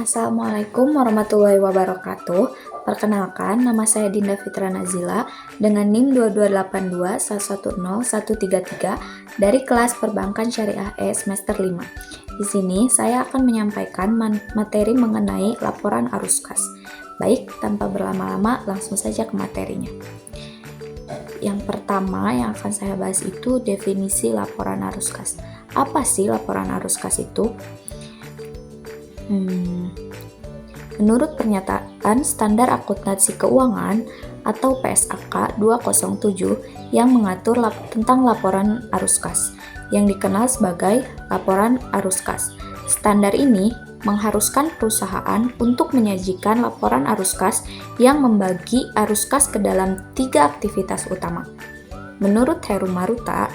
Assalamualaikum warahmatullahi wabarakatuh. Perkenalkan, nama saya Dinda Fitra Nazila dengan NIM 22821101333 dari kelas Perbankan Syariah E semester 5. Di sini saya akan menyampaikan materi mengenai laporan arus kas. Baik, tanpa berlama-lama langsung saja ke materinya. Yang pertama yang akan saya bahas itu definisi laporan arus kas. Apa sih laporan arus kas itu? Menurut pernyataan Standar Akuntansi Keuangan atau PSAK 207 yang mengatur tentang laporan arus kas, yang dikenal sebagai laporan arus kas. Standar ini mengharuskan perusahaan untuk menyajikan laporan arus kas yang membagi arus kas ke dalam 3 aktivitas utama. Menurut Heru Maruta,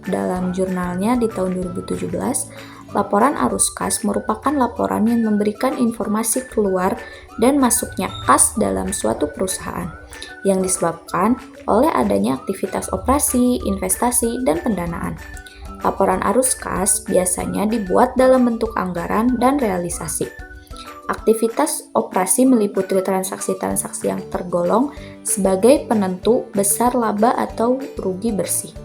dalam jurnalnya di tahun 2017, laporan arus kas merupakan laporan yang memberikan informasi keluar dan masuknya kas dalam suatu perusahaan yang disebabkan oleh adanya aktivitas operasi, investasi, dan pendanaan. Laporan arus kas biasanya dibuat dalam bentuk anggaran dan realisasi. Aktivitas operasi meliputi transaksi-transaksi yang tergolong sebagai penentu besar laba atau rugi bersih.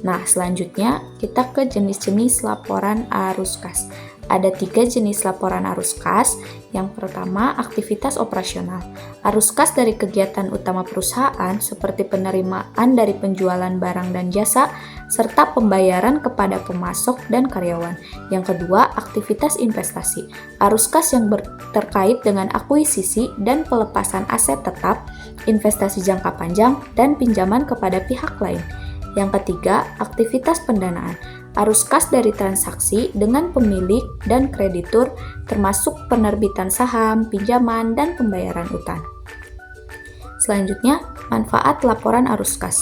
Nah, selanjutnya kita ke jenis-jenis laporan arus kas. Ada 3 jenis laporan arus kas. Yang pertama, aktivitas operasional. Arus kas dari kegiatan utama perusahaan seperti penerimaan dari penjualan barang dan jasa, serta pembayaran kepada pemasok dan karyawan. Yang kedua, aktivitas investasi. Arus kas yang terkait dengan akuisisi dan pelepasan aset tetap, investasi jangka panjang, dan pinjaman kepada pihak lain. Yang ketiga, aktivitas pendanaan. Arus kas dari transaksi dengan pemilik dan kreditur termasuk penerbitan saham, pinjaman, dan pembayaran utang. Selanjutnya, manfaat laporan arus kas.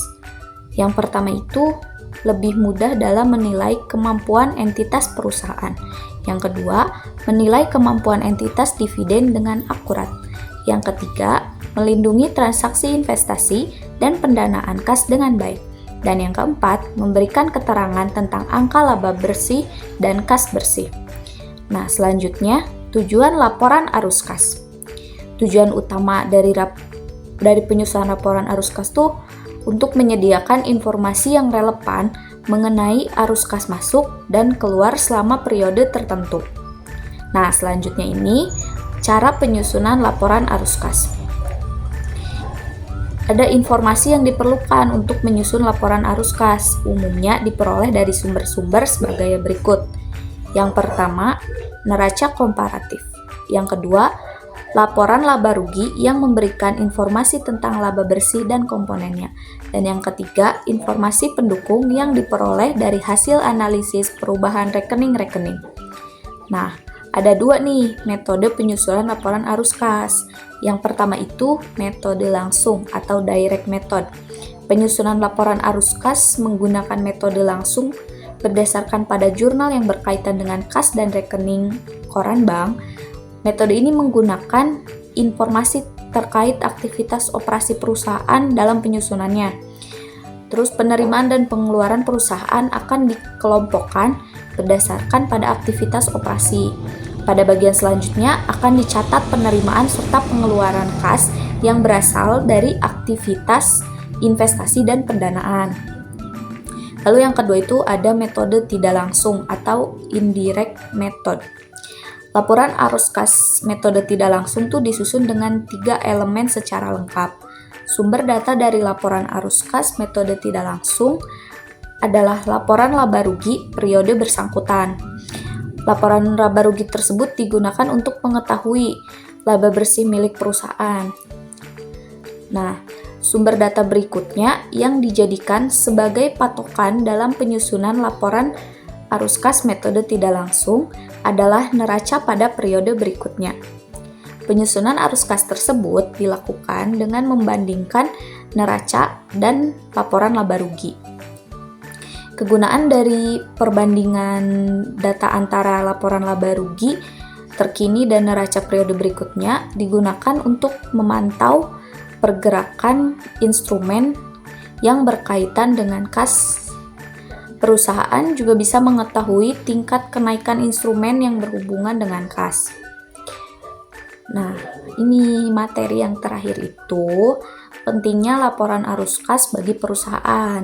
Yang pertama itu lebih mudah dalam menilai kemampuan entitas perusahaan. Yang kedua, menilai kemampuan entitas dividen dengan akurat. Yang ketiga, melindungi transaksi investasi dan pendanaan kas dengan baik. Dan yang keempat, memberikan keterangan tentang angka laba bersih dan kas bersih. Nah, selanjutnya, tujuan laporan arus kas. Tujuan utama dari penyusunan laporan arus kas itu untuk menyediakan informasi yang relevan mengenai arus kas masuk dan keluar selama periode tertentu. Nah, selanjutnya ini cara penyusunan laporan arus kas. Ada informasi yang diperlukan untuk menyusun laporan arus kas, umumnya diperoleh dari sumber-sumber sebagai berikut. Yang pertama, neraca komparatif. Yang kedua, laporan laba rugi yang memberikan informasi tentang laba bersih dan komponennya. Dan yang ketiga, informasi pendukung yang diperoleh dari hasil analisis perubahan rekening-rekening. Nah, ada 2 nih metode penyusunan laporan arus kas. Yang pertama itu metode langsung atau direct method. Penyusunan laporan arus kas menggunakan metode langsung berdasarkan pada jurnal yang berkaitan dengan kas dan rekening koran bank. Metode ini menggunakan informasi terkait aktivitas operasi perusahaan dalam penyusunannya. Terus penerimaan dan pengeluaran perusahaan akan dikelompokkan berdasarkan pada aktivitas operasi. Pada bagian selanjutnya akan dicatat penerimaan serta pengeluaran kas yang berasal dari aktivitas investasi dan pendanaan. Lalu yang kedua itu ada metode tidak langsung atau indirect method. Laporan arus kas metode tidak langsung itu disusun dengan 3 elemen secara lengkap. Sumber data dari laporan arus kas metode tidak langsung adalah laporan laba rugi periode bersangkutan. Laporan laba rugi tersebut digunakan untuk mengetahui laba bersih milik perusahaan. Nah, sumber data berikutnya yang dijadikan sebagai patokan dalam penyusunan laporan arus kas metode tidak langsung adalah neraca pada periode berikutnya. Penyusunan arus kas tersebut dilakukan dengan membandingkan neraca dan laporan laba rugi. Kegunaan dari perbandingan data antara laporan laba rugi terkini dan neraca periode berikutnya digunakan untuk memantau pergerakan instrumen yang berkaitan dengan kas. Perusahaan juga bisa mengetahui tingkat kenaikan instrumen yang berhubungan dengan kas. Nah, ini materi yang terakhir itu pentingnya laporan arus kas bagi perusahaan.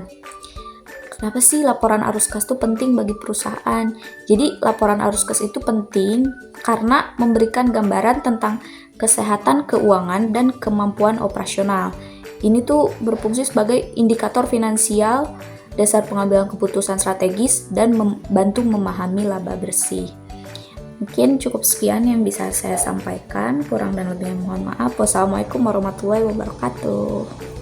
Kenapa sih laporan arus kas itu penting bagi perusahaan? Jadi, laporan arus kas itu penting karena memberikan gambaran tentang kesehatan keuangan dan kemampuan operasional. Ini tuh berfungsi sebagai indikator finansial, dasar pengambilan keputusan strategis, dan membantu memahami laba bersih. Mungkin cukup sekian yang bisa saya sampaikan, kurang dan lebihnya mohon maaf. Wassalamualaikum warahmatullahi wabarakatuh.